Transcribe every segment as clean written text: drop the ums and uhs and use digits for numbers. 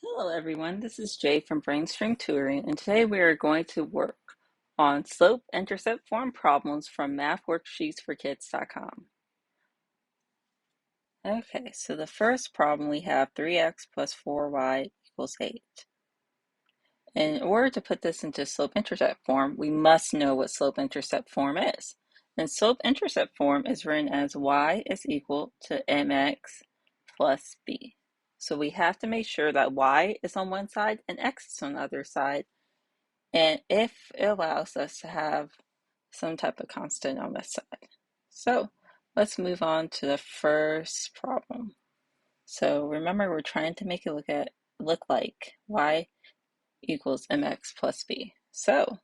Hello everyone, this is Jay from Brainstream Tutoring, and today we are going to work on Slope Intercept Form problems from mathworksheetsforkids.com. Okay, so the first problem we have 3x plus 4y equals 8. In order to put this into slope intercept form, we must know what slope intercept form is. And slope intercept form is written as y is equal to mx plus b. So we have to make sure that y is on one side and x is on the other side, and if it allows us to have some type of constant on this side. So let's move on to the first problem. So remember, we're trying to make it look like y equals mx plus b. So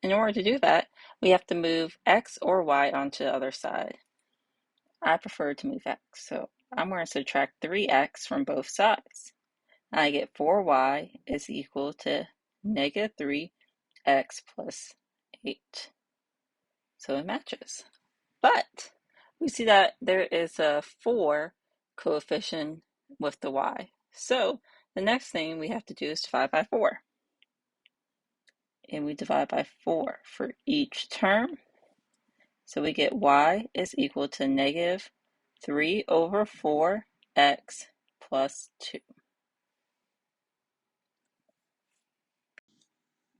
in order to do that, we have to move x or y onto the other side. I prefer to move x, so I'm going to subtract 3x from both sides. I get 4y is equal to negative 3x plus 8. So it matches. But we see that there is a 4 coefficient with the y. So the next thing we have to do is divide by 4. And we divide by 4 for each term. So we get y is equal to negative 3 over 4x plus 2.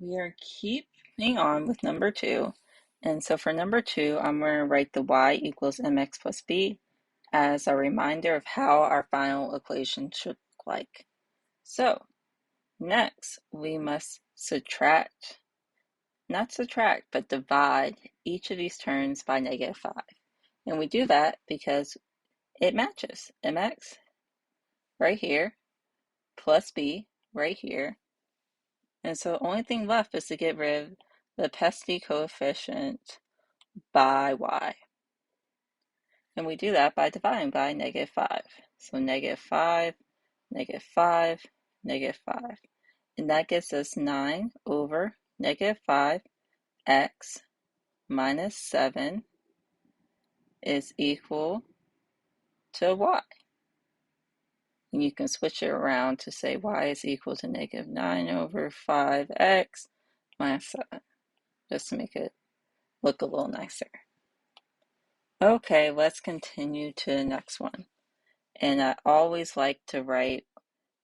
We are keeping on with number 2. And so for number 2, I'm going to write the y equals mx plus b as a reminder of how our final equation should look like. So next, we must not subtract, but divide each of these terms by negative 5. And we do that because it matches mx right here plus b right here. And so the only thing left is to get rid of the pesky coefficient by y. And we do that by dividing by negative 5. So negative 5, negative 5, negative 5. And that gives us 9 over negative 5x minus 7 is equal to y. And you can switch it around to say y is equal to negative 9 over 5x minus 7, just to make it look a little nicer. Okay, let's continue to the next one. And I always like to write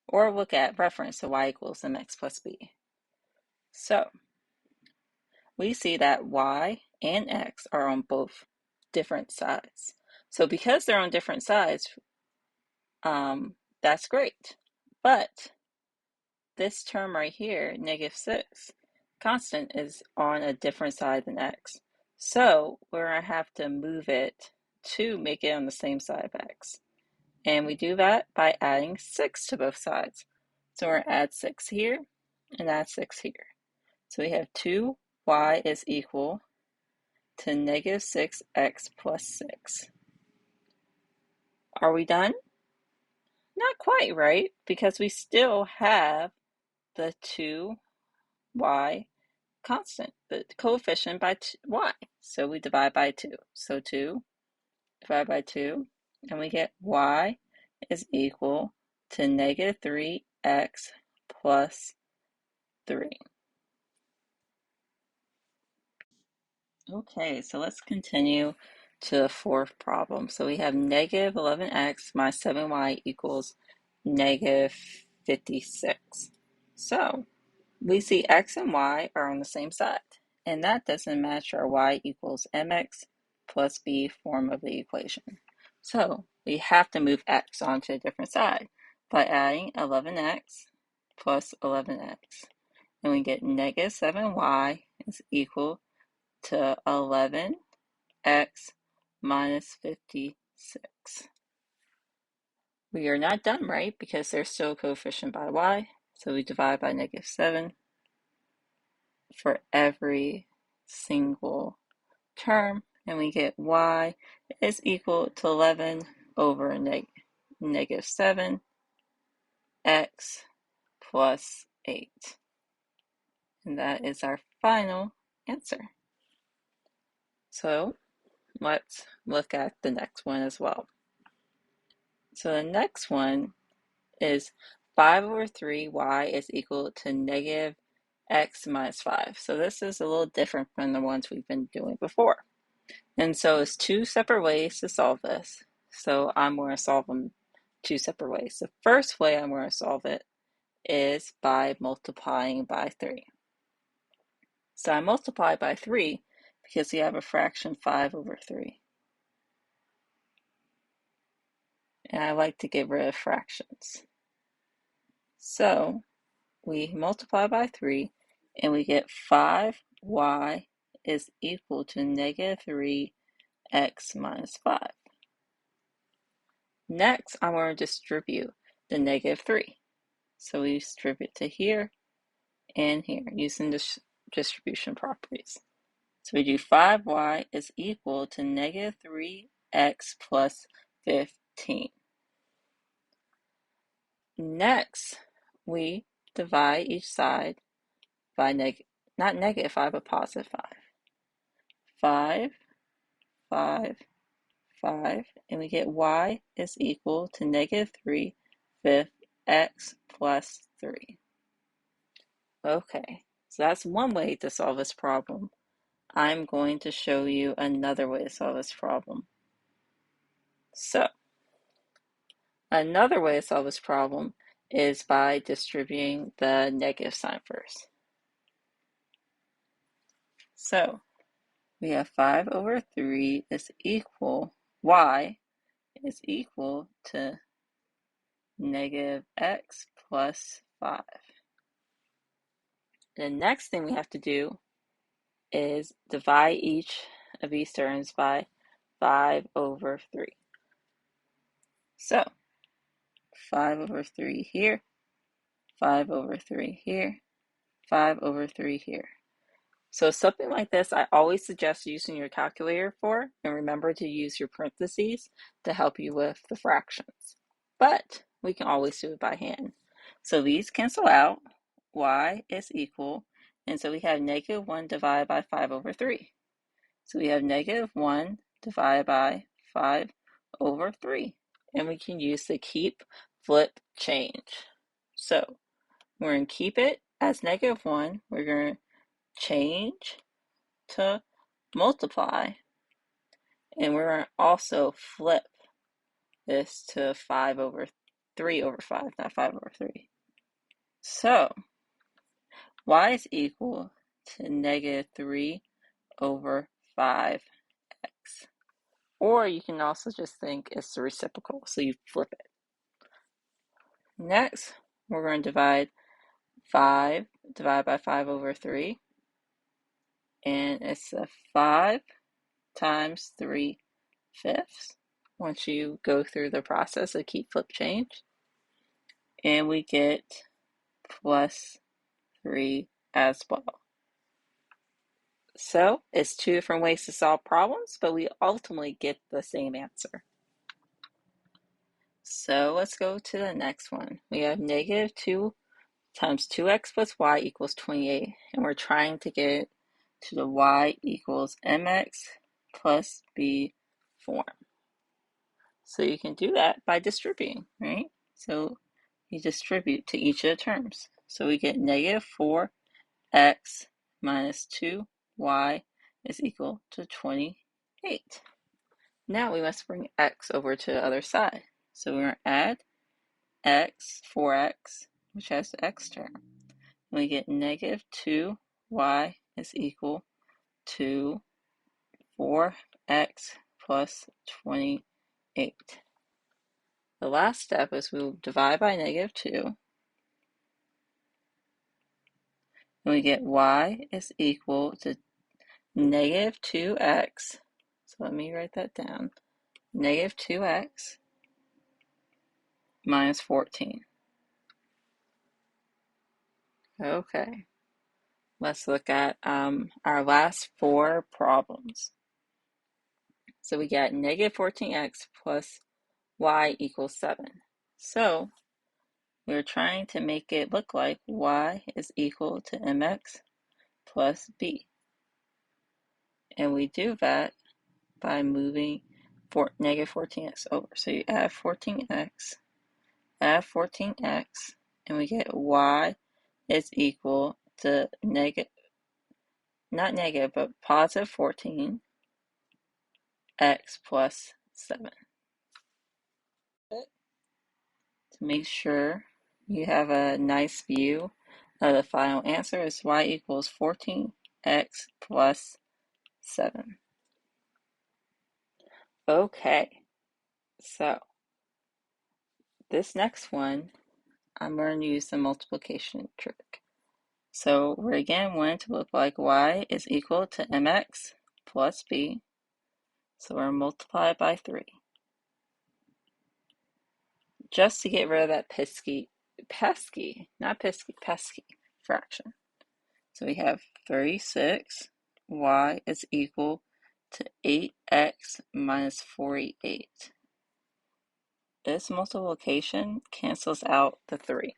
or look at reference to y equals mx plus b. So we see that y and x are on both different sides. So because they're on different sides, that's great. But this term right here, negative 6, constant, is on a different side than x. So we're going to have to move it to make it on the same side of x. And we do that by adding 6 to both sides. So we're going to add 6 here and add 6 here. So we have 2y is equal to negative 6x plus 6. Are we done? Not quite, right? Because we still have the 2y constant, the coefficient by y. So we divide by 2. So 2 divided by 2, and we get y is equal to negative 3x plus 3. Okay, so let's continue to the fourth problem. So we have negative 11x minus 7y equals negative 56. So we see x and y are on the same side, and that doesn't match our y equals mx plus b form of the equation. So we have to move x onto a different side by adding 11x plus 11x. And we get negative 7y is equal to 11x minus 56. We are not done, right? Because there's still a coefficient by y. So we divide by negative 7 for every single term. And we get y is equal to 11 over negative 7x plus 8. And that is our final answer. So let's look at the next one as well. So the next one is 5 over 3y is equal to negative x minus 5. So this is a little different from the ones we've been doing before. And so it's two separate ways to solve this. So I'm going to solve them two separate ways. The first way I'm going to solve it is by multiplying by 3. So I multiply by 3 because we have a fraction 5 over 3. And I like to get rid of fractions. So we multiply by 3 and we get 5y is equal to negative 3x minus 5. Next, I'm going to distribute the negative 3. So we distribute to here and here using the distribution properties. So we do 5y is equal to negative 3x plus 15. Next, we divide each side by not negative 5, but positive 5. 5, 5, 5, and we get y is equal to negative 3/5 x plus 3. Okay, so that's one way to solve this problem. I'm going to show you another way to solve this problem. So, another way to solve this problem is by distributing the negative sign first. So, we have 5 over 3 is equal, y is equal to negative x plus 5. The next thing we have to do is divide each of these terms by 5 over 3. So 5 over 3 here, 5 over 3 here, 5 over 3 here. So something like this, I always suggest using your calculator for, and remember to use your parentheses to help you with the fractions. But we can always do it by hand. So these cancel out, y is equal, and so we have negative 1 divided by 5 over 3. So we have negative 1 divided by 5 over 3. And we can use the keep, flip, change. So we're going to keep it as negative 1. We're going to change to multiply. And we're going to also flip this to 5 over 3 over 5, not 5 over 3. So y is equal to negative 3 over 5x. Or you can also just think it's the reciprocal, so you flip it. Next, we're going to divide 5 divided by 5 over 3. And it's a 5 times 3/5 once you go through the process of keep, flip, change. And we get plus 3 as well. So it's two different ways to solve problems, but we ultimately get the same answer. So let's go to the next one. We have negative 2 times 2x plus y equals 28, and we're trying to get to the y equals mx plus b form. So you can do that by distributing, right? So you distribute to each of the terms. So we get negative 4x minus 2y is equal to 28. Now we must bring x over to the other side. So we're going to add x, 4x, which has the x term. And we get negative 2y is equal to 4x plus 28. The last step is we'll divide by negative 2. And we get y is equal to negative 2x. So let me write that down. Negative 2x minus 14. Okay, let's look at our last four problems. So we got negative 14x plus y equals 7. So we're trying to make it look like y is equal to mx plus b. And we do that by moving negative 14x over. So you add 14x, add 14x, and we get y is equal to not negative, but positive 14 x plus 7. To make sure you have a nice view of the final answer is y equals 14x plus 7. Okay, so this next one, I'm going to use the multiplication trick. So we're again wanting to look like y is equal to mx plus b. So we're going to multiply it by 3. Just to get rid of that pesky fraction. So we have 36, y is equal to 8x minus 48. This multiplication cancels out the 3.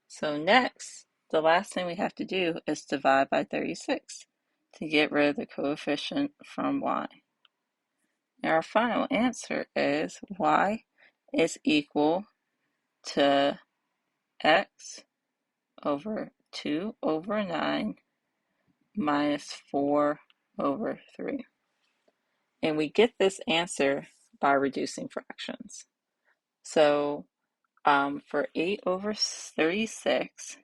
So next, the last thing we have to do is divide by 36 to get rid of the coefficient from y. Now our final answer is y is equal to x over 2 over 9 minus 4 over 3. And we get this answer by reducing fractions. So for 8 over 36,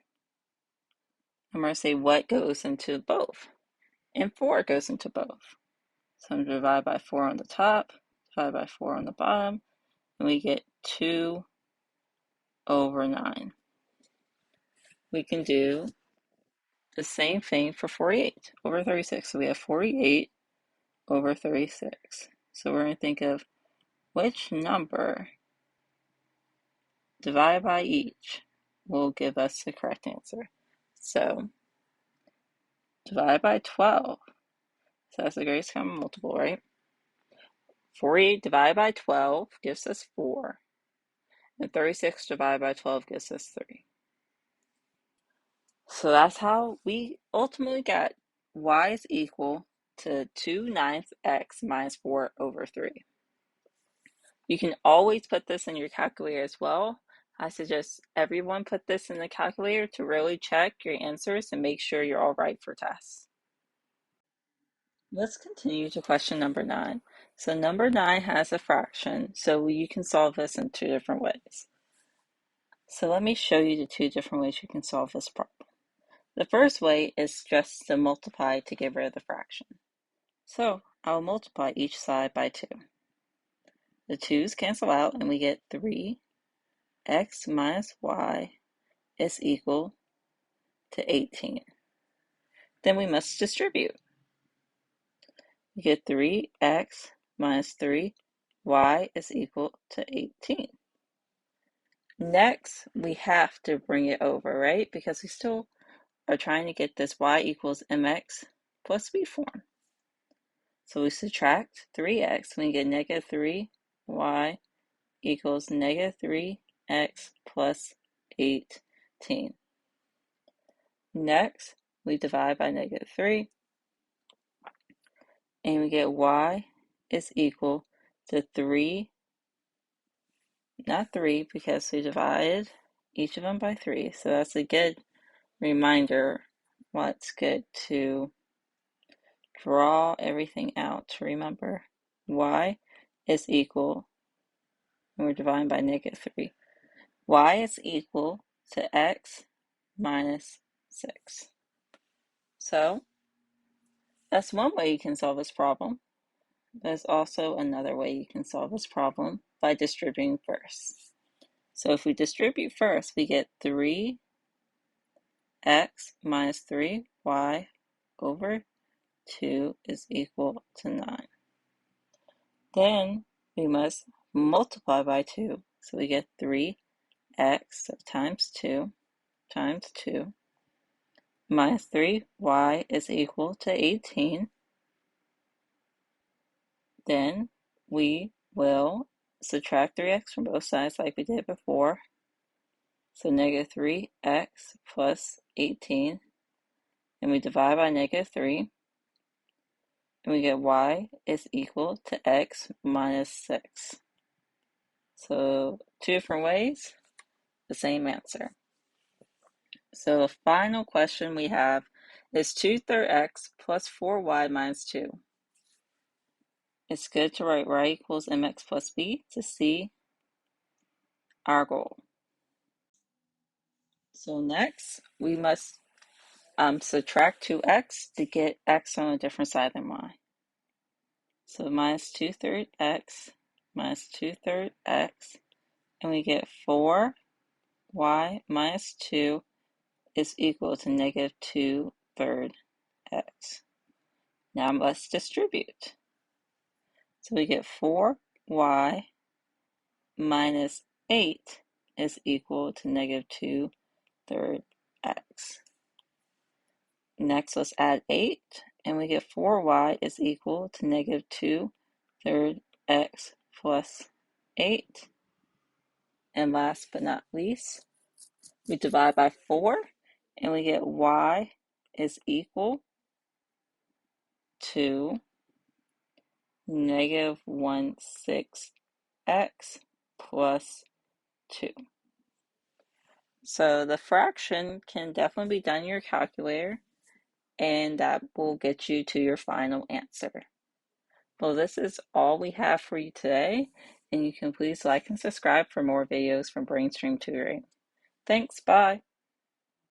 I'm going to say what goes into both. And 4 goes into both. So I'm going to divide by 4 on the top, divide by 4 on the bottom, and we get 2 over 9. We can do the same thing for 48 over 36. So we have 48 over 36. So we're going to think of which number divided by each will give us the correct answer. So divide by 12. So that's the greatest common multiple, right? 48 divided by 12 gives us 4. And 36 divided by 12 gives us 3. So that's how we ultimately got y is equal to 2/9 x minus 4 over 3. You can always put this in your calculator as well. I suggest everyone put this in the calculator to really check your answers and make sure you're all right for tests. Let's continue to question number 9. So number 9 has a fraction, so you can solve this in 2 different ways. So let me show you the 2 different ways you can solve this problem. The first way is just to multiply to get rid of the fraction. So I'll multiply each side by 2. The 2's cancel out and we get 3x minus y is equal to 18. Then we must distribute. You get 3x minus 3y is equal to 18. Next, we have to bring it over, right? Because we still are trying to get this y equals mx plus b form. So we subtract 3x, we get negative 3y equals negative 3x plus 18. Next, we divide by negative 3, and we get y is equal to 3, not 3 because we divided each of them by 3. So that's a good reminder why it's good to draw everything out to remember y is equal, and we're dividing by negative 3. Y is equal to x minus 6. So that's one way you can solve this problem. There's also another way you can solve this problem by distributing first. So if we distribute first, we get 3x minus 3y over 2 is equal to 9. Then we must multiply by 2. So we get 3x times 2 minus 3y is equal to 18. Then we will subtract 3x from both sides like we did before. So negative 3x plus 18. And we divide by negative 3. And we get y is equal to x minus 6. So 2 different ways. the same answer. So the final question we have is 2/3 x plus 4y minus 2. It's good to write y equals mx plus b to see our goal. So next, we must subtract 2x to get x on a different side than y. So minus 2/3 x minus 2/3 x, and we get 4y minus 2 is equal to negative 2/3 x. Now let's distribute. So we get 4y minus 8 is equal to negative 2/3 x. Next, let's add 8, and we get 4y is equal to negative 2/3 x plus 8. And last but not least, we divide by 4, and we get y is equal to negative 1/6 x plus 2. So the fraction can definitely be done in your calculator, and that will get you to your final answer. Well, this is all we have for you today, and you can please like and subscribe for more videos from Brainstream Tutoring. Thanks, bye.